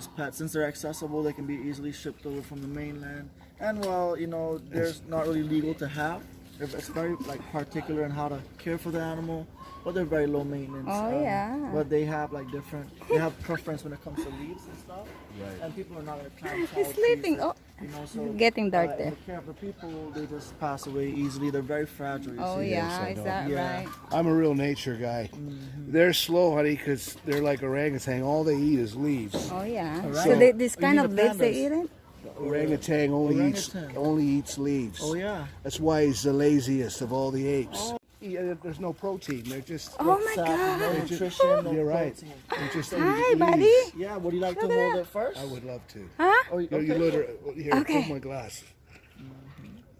as pets. Since they're accessible, they can be easily shipped over from the mainland. And while, you know, they're not really legal to have, it's very like particular in how to care for the animal, but they're very low maintenance. Oh, yeah. But they have like they have preference when it comes to leaves and stuff. Right. And people are not going to climb tall He's sleeping. trees, Oh, you know, so getting dark in there. the care of the people, they just pass away easily. They're very fragile. You Oh, see. yeah. Is that Yeah. right? I'm a real nature guy. They're slow, honey, because they're like orangutan. All they eat is leaves. Oh, yeah. Alright. So this You kind mean of the leaves they pandas? eat it? Orangutan Orangutan. only eats leaves. Oh yeah. That's why he's the laziest of all the apes. Yeah, there's no protein. They're just. Oh, my Exactly. No God. nutrition, no You're right. protein. They're just Hi, eat buddy. leaves. Yeah, would you like to Look at hold that. it first? I would love to. Huh? Or, No, you okay. let her. Here, Okay. hold my glass.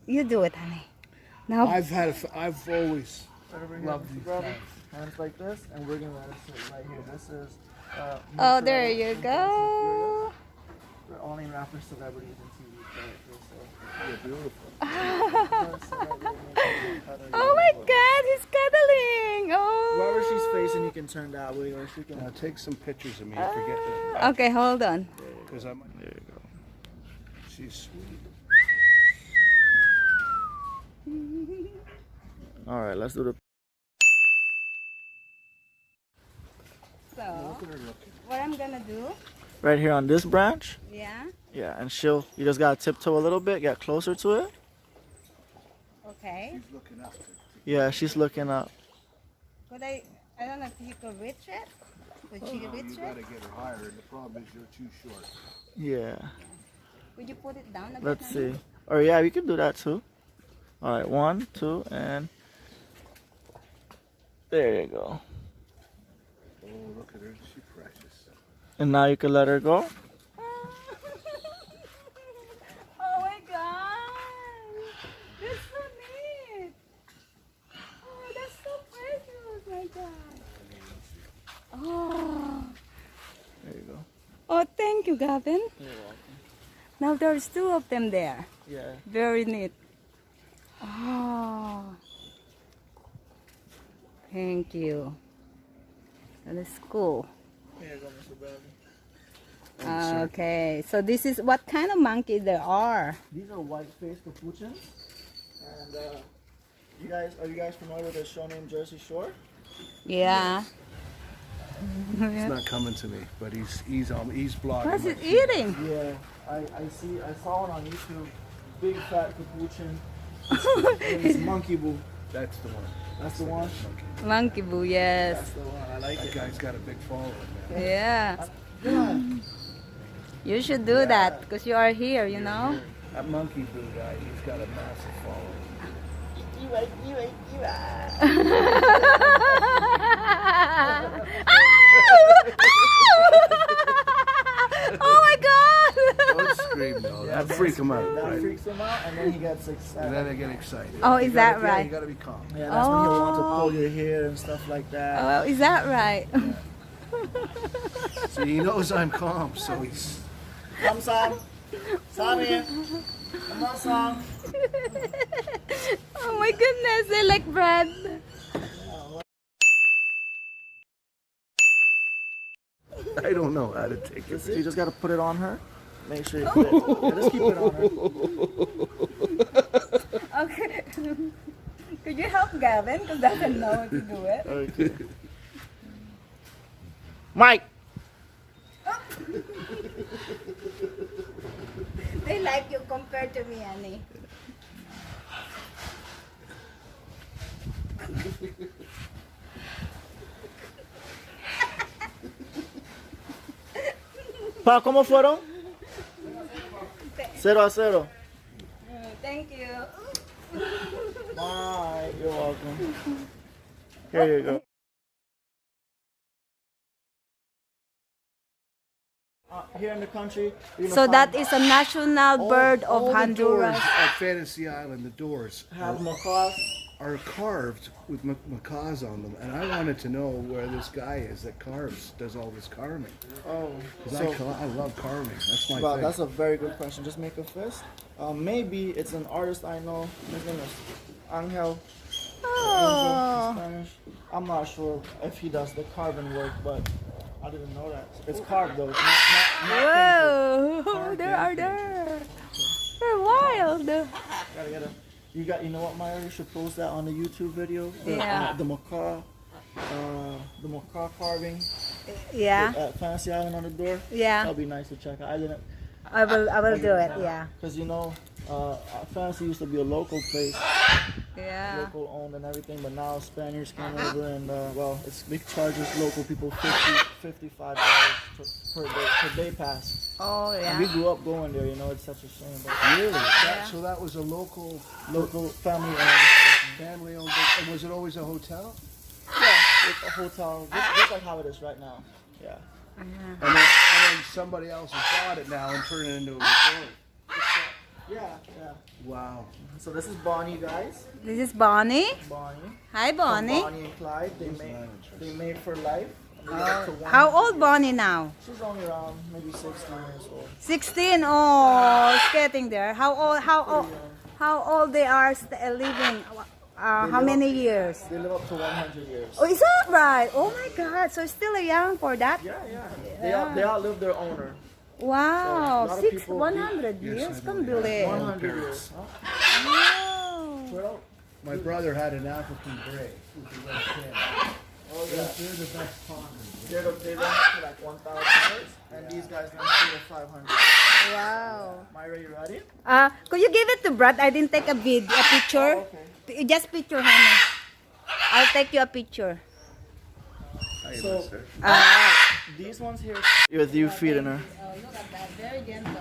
You do it, honey. Now, I've always Right over here, loved Mr. these Brother. guys. Hands like this, and we're gonna let it sit right here. This is. oh, there you go. We're all named after celebrities and TV characters. So. You're beautiful. Oh my God, he's cuddling. Oh. Wherever she's facing, you can turn that way, or she can. Now take some pictures of me and forget that. Okay, hold on. Because I'm. There you go. She's sweet. All right, let's do the. So, Look at her looking. what I'm gonna do? Right here on this branch. Yeah. Yeah, and you just gotta tiptoe a little bit, get closer to it. Okay. She's looking up. Yeah, she's looking up. Could I don't know if you could reach it. Could you reach You it? gotta get her higher, and the problem is you're too short. Yeah. Would you put it down a bit? Let's honey? see. Or yeah, we can do that too. All right, 1, 2, and there you go. Oh, look at her. She's precious. And now you can let her go. Oh my God! That's so neat! Oh, that's so precious! My God! Oh! There you go. Oh, thank you, Gavin. You're welcome. Now there's 2 of them there. Yeah. Very neat. Oh! Thank you. That is cool. Here you go, Mr. Bradley. Okay, so this is what kind of monkey there are. These are white-faced capuchins. And are you guys familiar with a show named Jersey Shore? Yeah. It's not coming to me, but he's blogging. What's it eating? Yeah, I saw one on YouTube. Big fat capuchin. It's Monkey Boo. That's the one. That's the one. Monkey Boo, yes. That's the one. I like That it. guy's got a big following, man. Yeah. Yeah. You should do that because you are here, you know? That monkey boo guy, he's got a massive following. Oh my God! Don't scream though. That freak him out. That Right? freaks him out, and then he gets excited. And then they get excited. Oh, is that Yeah, right? you gotta be calm. Yeah, that's when he'll want to Oh. pull your hair and stuff like that. Oh, is that right? See, he knows I'm calm, so he's. Come, Sam. Sam here. Come on, Sam. Oh my goodness, they like bread. I don't know how to take it. So you just got to put it on her. Make sure you put it. Yeah, just keep it on her. Okay. Could you help Gavin? Because doesn't know how to do it. Okay. Mike. They like you compared to me, Annie. Pa, ¿cómo fueron? 0-0. Thank you. Bye. You're welcome. Here you go. Here in the country. you're gonna So find- that is a national bird of All the doors Honduras. at Fantasy Island, the doors have macaws. are carved with macaws on them, and I wanted to know where this guy is that does all this carving. Oh, 'Cause so I love carving. That's my well, thing. that's a very good question. Just make a fist. Maybe it's an artist I know. His name is Angel. Oh. In Spanish. I'm not sure if he does the carving work, but I didn't know that. It's carved though. It's not painted. Whoa! There. They're wild. Gotta get a. You know what, Maya? You should post that on the YouTube video. Yeah. The macaw carving. Yeah. At Fantasy Island on the door. Yeah. That'll be nice to check out. I will do it. Yeah. Because Fantasy used to be a local place, Yeah. local owned and everything, but now Spaniards came over and it's big charges local people $55 per day pass. Oh And yeah. we grew up going there, it's such a shame. But Really? Yeah. So that was a local family owned. family owned. And was it always a hotel? Yeah, it's a hotel, just like how it is right now. Yeah. And then somebody else has bought it now and turned it into a resort. Yeah. Wow. So this is Bonnie, guys. This is Bonnie. Bonnie. Hi, From Bonnie. Bonnie and Clyde. They made for life. They live up to How 100. old Bonnie now? She's only around maybe 16 years old. 16. Oh, it's getting there. How old they are living? How many years? They live up to 100 years. Oh, is that right? Oh my God! So still young for that? Yeah. They outlive their owner. Wow, So, a lot of people- 100 years? Can't believe. 100 years. Wow. Well, My brother had an African gray. With a red tail. oh yeah. They're the best partners. They run up to like $1,000, and these guys run to 500. Wow. Myra, you ready? Could you give it to Brad? I didn't take a picture. Oh, okay. Just picture, honey. I'll take you a picture. So these ones here. With you feeding her. Oh, look at that. Very gentle.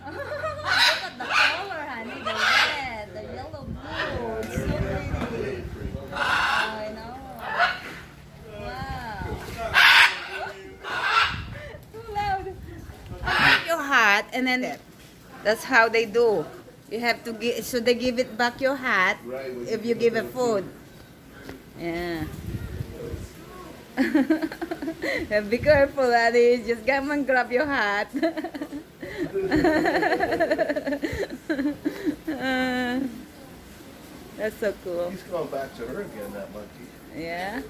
Look at the color, honey. The red, the yellow, blue. It's so pretty. I know. Wow. Too loud. Take your hat and then that's how they do. You have to give, so they give it back your hat if you give it food. Yeah. Be careful, Daddy. Just come and grab your hat. That's so cool. He's going back to her again, that monkey. Yeah.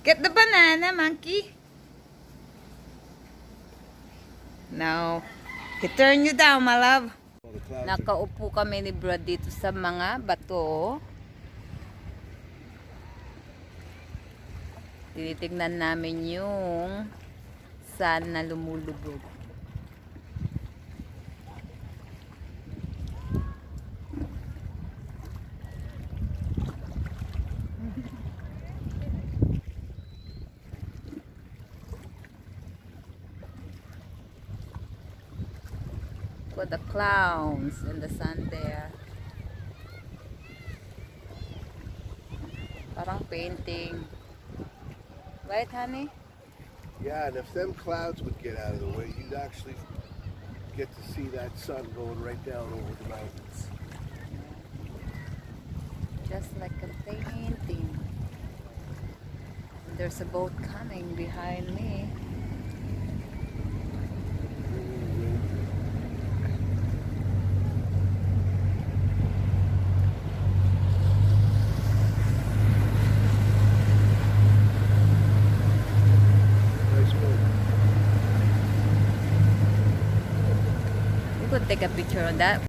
Get the banana, monkey. No. He turn you down, my love. Nakaupo kami ni Brad dito sa mga bato. Tinitignan namin yung sun na lumulubog. With the clowns and the sun there. Parang painting. Right, honey? Yeah, and if them clouds would get out of the way, you'd actually get to see that sun going right down over the mountains. Just like a painting. There's a boat coming behind me. We could take a picture on that.